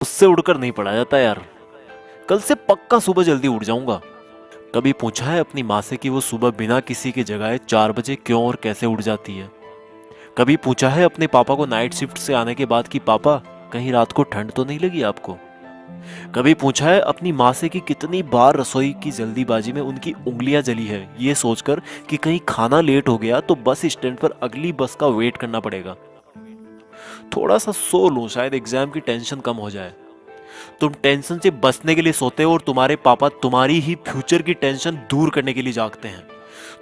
उससे उड़कर नहीं पढ़ा जाता यार। कल से पक्का सुबह जल्दी उठ जाऊंगा। कभी पूछा है अपनी माँ से कि वो सुबह बिना किसी के जगाए 4 बजे क्यों और कैसे उठ जाती है? कभी पूछा है अपने पापा को नाइट शिफ्ट से आने के बाद कि पापा कहीं रात को ठंड तो नहीं लगी आपको? कभी पूछा है अपनी माँ से कि कितनी बार रसोई की जल्दीबाजी में उनकी उंगलियां जली है ये सोचकर कि कहीं खाना लेट हो गया तो बस स्टैंड पर अगली बस का वेट करना पड़ेगा। थोड़ा सा सो लूं शायद एग्जाम की टेंशन कम हो जाए। तुम टेंशन से बचने के लिए सोते हो और तुम्हारे पापा तुम्हारी ही फ्यूचर की टेंशन दूर करने के लिए जागते हैं।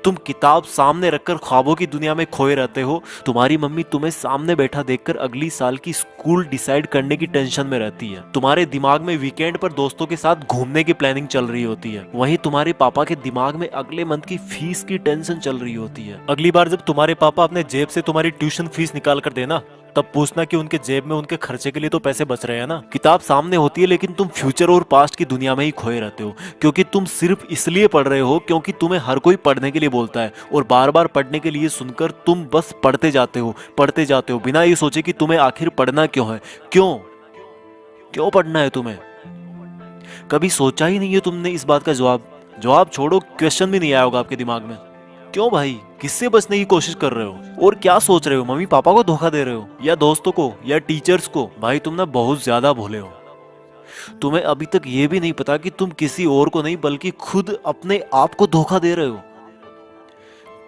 तुम किताब सामने रखकर ख्वाबों की दुनिया में खोए रहते हो। तुम्हारी मम्मी तुम्हें सामने बैठा देखकर अगली साल की स्कूल डिसाइड करने की टेंशन में रहती है। तुम्हारे दिमाग में वीकेंड पर दोस्तों के साथ घूमने की प्लानिंग चल रही होती है। वहीं तुम्हारे पापा के दिमाग में अगले मंथ की फीस की टेंशन चल रही होती है। अगली बार जब तुम्हारे पापा अपने जेब से तुम्हारी ट्यूशन फीस निकाल कर देना तब पूछना कि उनके जेब में उनके खर्चे के लिए तो पैसे बच रहे हैं ना। किताब सामने होती है लेकिन तुम फ्यूचर और पास्ट की दुनिया में ही खोए रहते हो, क्योंकि तुम सिर्फ इसलिए पढ़ रहे हो क्योंकि तुम्हें हर कोई पढ़ने के लिए बोलता है और बार बार पढ़ने के लिए सुनकर तुम बस पढ़ते जाते हो बिना ये सोचे कि तुम्हें आखिर पढ़ना क्यों है। क्यों क्यों पढ़ना है तुम्हें? कभी सोचा ही नहीं है तुमने इस बात का जवाब? जवाब छोड़ो, क्वेश्चन भी नहीं आया होगा आपके दिमाग में। क्यों भाई, किससे बचने की कोशिश कर रहे हो और क्या सोच रहे हो? मम्मी पापा को धोखा दे रहे हो या दोस्तों को या टीचर्स को? भाई तुम ना बहुत ज्यादा भोले हो। तुम्हें अभी तक ये भी नहीं पता कि तुम किसी और को नहीं बल्कि खुद अपने आप को धोखा दे रहे हो।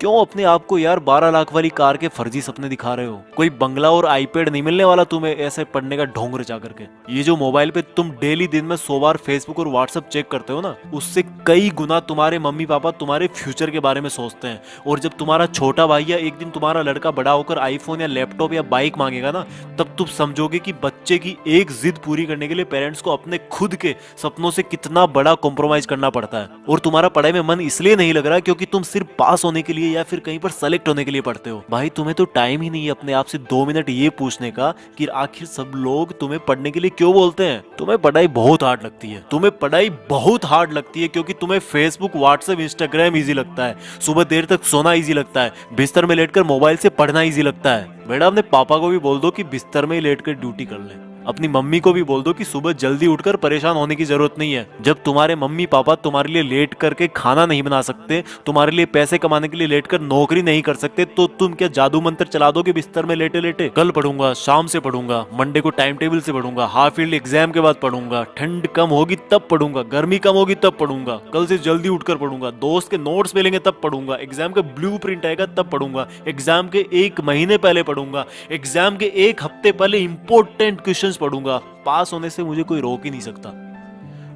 क्यों अपने आप को यार 12 लाख वाली कार के फर्जी सपने दिखा रहे हो? कोई बंगला और आईपैड नहीं मिलने वाला तुम्हें ऐसे पढ़ने का ढोंग रचा करके। ये जो मोबाइल पे तुम डेली दिन में 100 बार फेसबुक और व्हाट्सएप चेक करते हो ना, उससे कई गुना तुम्हारे मम्मी पापा तुम्हारे फ्यूचर के बारे में सोचते हैं। और जब तुम्हारा छोटा भाई या एक दिन तुम्हारा लड़का बड़ा होकर आईफोन या लैपटॉप या बाइक मांगेगा ना, तब तुम समझोगे कि बच्चे की एक जिद पूरी करने के लिए पेरेंट्स को अपने खुद के सपनों से कितना बड़ा कॉम्प्रोमाइज करना पड़ता है। और तुम्हारा पढ़ाई में मन इसलिए नहीं लग रहा क्योंकि तुम सिर्फ पास होने के लिए या फिर कहीं पर सेलेक्ट होने के लिए पढ़ते हो। भाई तुम्हें तो टाइम ही नहीं है अपने आप से 2 मिनट ये पूछने का कि आखिर सब लोग तुम्हें पढ़ने के लिए क्यों बोलते हैं। तुम्हें पढ़ाई बहुत हार्ड लगती है। तुम्हें पढ़ाई बहुत हार्ड लगती है क्योंकि तुम्हें फेसबुक व्हाट्सएप इंस्टाग्राम इजी लगता है, सुबह देर तक सोना इजी लगता है, बिस्तर में लेटकर मोबाइल से पढ़ना इजी लगता है। बेटा अपने पापा को भी बोल दो कि बिस्तर में ही लेटकर ड्यूटी कर ले। अपनी मम्मी को भी बोल दो कि सुबह जल्दी उठकर परेशान होने की जरूरत नहीं है। जब तुम्हारे मम्मी पापा तुम्हारे लिए लेट करके खाना नहीं बना सकते, तुम्हारे लिए पैसे कमाने के लिए लेट कर नौकरी नहीं कर सकते, तो तुम क्या जादू मंत्र चला दोगे बिस्तर में लेटे लेटे? कल पढ़ूंगा, शाम से पढ़ूंगा, मंडे को टाइम टेबल से पढ़ूंगा, हाफ ईयरली एग्जाम के बाद पढ़ूंगा, ठंड कम होगी तब पढ़ूंगा, गर्मी कम होगी तब पढ़ूंगा, कल से जल्दी उठकर पढ़ूंगा, दोस्त के नोट्स मिलेंगे तब पढ़ूंगा, एग्जाम का ब्लूप्रिंट आएगा तब पढ़ूंगा, एग्जाम के 1 महीने पहले पढ़ूंगा, एग्जाम के 1 हफ्ते पहले इंपॉर्टेंट क्वेश्चंस पढ़ूंगा। पास होने से मुझे कोई रोक ही नहीं सकता।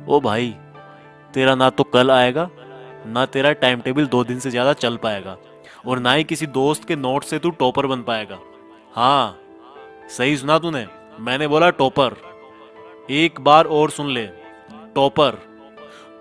ओ भाई, तेरा ना तो कल आएगा, ना तेरा टाइम टेबल 2 दिन से ज्यादा चल पाएगा, और ना ही किसी दोस्त के नोट से तू टॉपर बन पाएगा। हाँ, सही सुना तूने, मैंने बोला टॉपर। एक बार और सुन ले, टॉपर।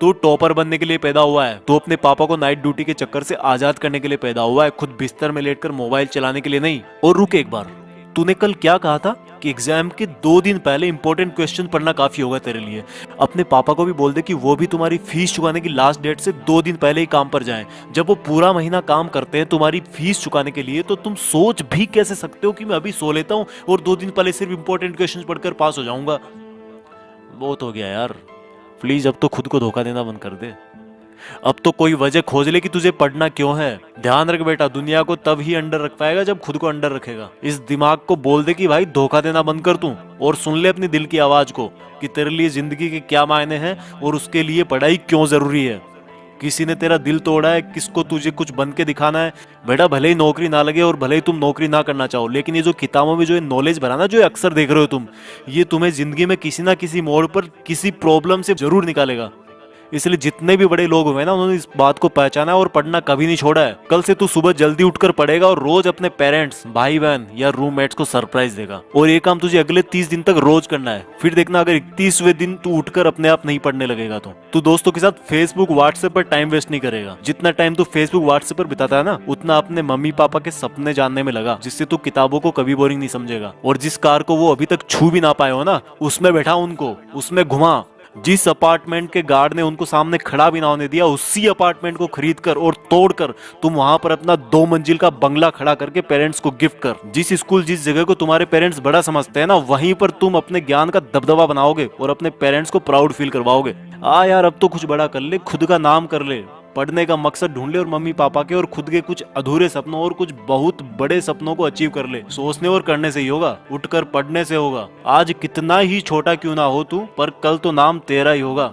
तू टॉपर बनने के लिए पैदा हुआ है। तू अपने पापा को नाइट ड्यूटी के चक्कर से आजाद करने के लिए पैदा हुआ है, खुद बिस्तर में लेटकर मोबाइल चलाने के लिए नहीं। और रुक एक बार, तूने कल क्या कहा था कि एग्जाम के 2 दिन पहले इंपॉर्टेंट क्वेश्चन पढ़ना काफी होगा तेरे लिए। अपने पापा को भी बोल दे कि वो भी तुम्हारी फीस चुकाने की लास्ट डेट से 2 दिन पहले ही काम पर जाएं। जब वो पूरा महीना काम करते हैं तुम्हारी फीस चुकाने के लिए, तो तुम सोच भी कैसे सकते हो कि मैं अभी सो लेता हूँ और 2 दिन पहले सिर्फ इंपॉर्टेंट क्वेश्चन पढ़कर पास हो जाऊंगा? बहुत हो गया यार, प्लीज अब तो खुद को धोखा देना बंद कर दे। अब तो कोई वजह खोज ले कि तुझे पढ़ना क्यों है। ध्यान रख बेटा, दुनिया को तब ही अंडर रख पाएगा जब खुद को अंडर रखेगा। इस दिमाग को बोल दे कि भाई धोखा देना बंद कर तू, और सुन ले अपनी दिल की आवाज को कि तेरे लिए जिंदगी के क्या मायने हैं और उसके लिए पढ़ाई क्यों जरूरी है। किसी ने तेरा दिल तोड़ा है, किसको तुझे कुछ बन के दिखाना है। बेटा भले ही नौकरी ना लगे और भले ही तुम नौकरी ना करना चाहो, लेकिन ये जो किताबों में जो नॉलेज भरा ना, जो अक्सर देख रहे हो तुम, ये तुम्हें जिंदगी में किसी ना किसी मोड़ पर किसी प्रॉब्लम से जरूर निकालेगा। इसलिए जितने भी बड़े लोग हुए ना, उन्होंने इस बात को पहचाना और पढ़ना कभी नहीं छोड़ा है। कल से तू सुबह जल्दी उठकर पढ़ेगा और रोज अपने पेरेंट्स, भाई बहन या रूममेट्स को सरप्राइज देगा। और ये काम तुझे अगले 30 दिन तक रोज करना है। फिर देखना अगर 31वें दिन तू उठकर अपने आप नहीं पढ़ने लगेगा तो तू दोस्तों के साथ फेसबुक व्हाट्सएप पर टाइम वेस्ट नहीं करेगा। जितना टाइम तू फेसबुक व्हाट्सएप पर बिताता है ना, उतना अपने मम्मी पापा के सपने जानने में लगा, जिससे तू किताबों को कभी बोरिंग नहीं समझेगा। और जिस कार को वो अभी तक छू भी ना पाए हो ना, उसमें बैठा उनको, उसमें घुमा। जिस अपार्टमेंट के गार्ड ने उनको सामने खड़ा भी ना होने दिया, उसी अपार्टमेंट को खरीद कर और तोड़कर तुम वहां पर अपना 2 मंजिल का बंगला खड़ा करके पेरेंट्स को गिफ्ट कर, जिस स्कूल जिस जगह को तुम्हारे पेरेंट्स बड़ा समझते हैं ना, वहीं पर तुम अपने ज्ञान का दबदबा बनाओगे और अपने पेरेंट्स को प्राउड फील करवाओगे। यार अब तो कुछ बड़ा कर ले, खुद का नाम कर ले, पढ़ने का मकसद ढूंढ ले और मम्मी पापा के और खुद के कुछ अधूरे सपनों और कुछ बहुत बड़े सपनों को अचीव कर ले। सोचने और करने से ही होगा, उठकर पढ़ने से होगा। आज कितना ही छोटा क्यों ना हो तू, पर कल तो नाम तेरा ही होगा।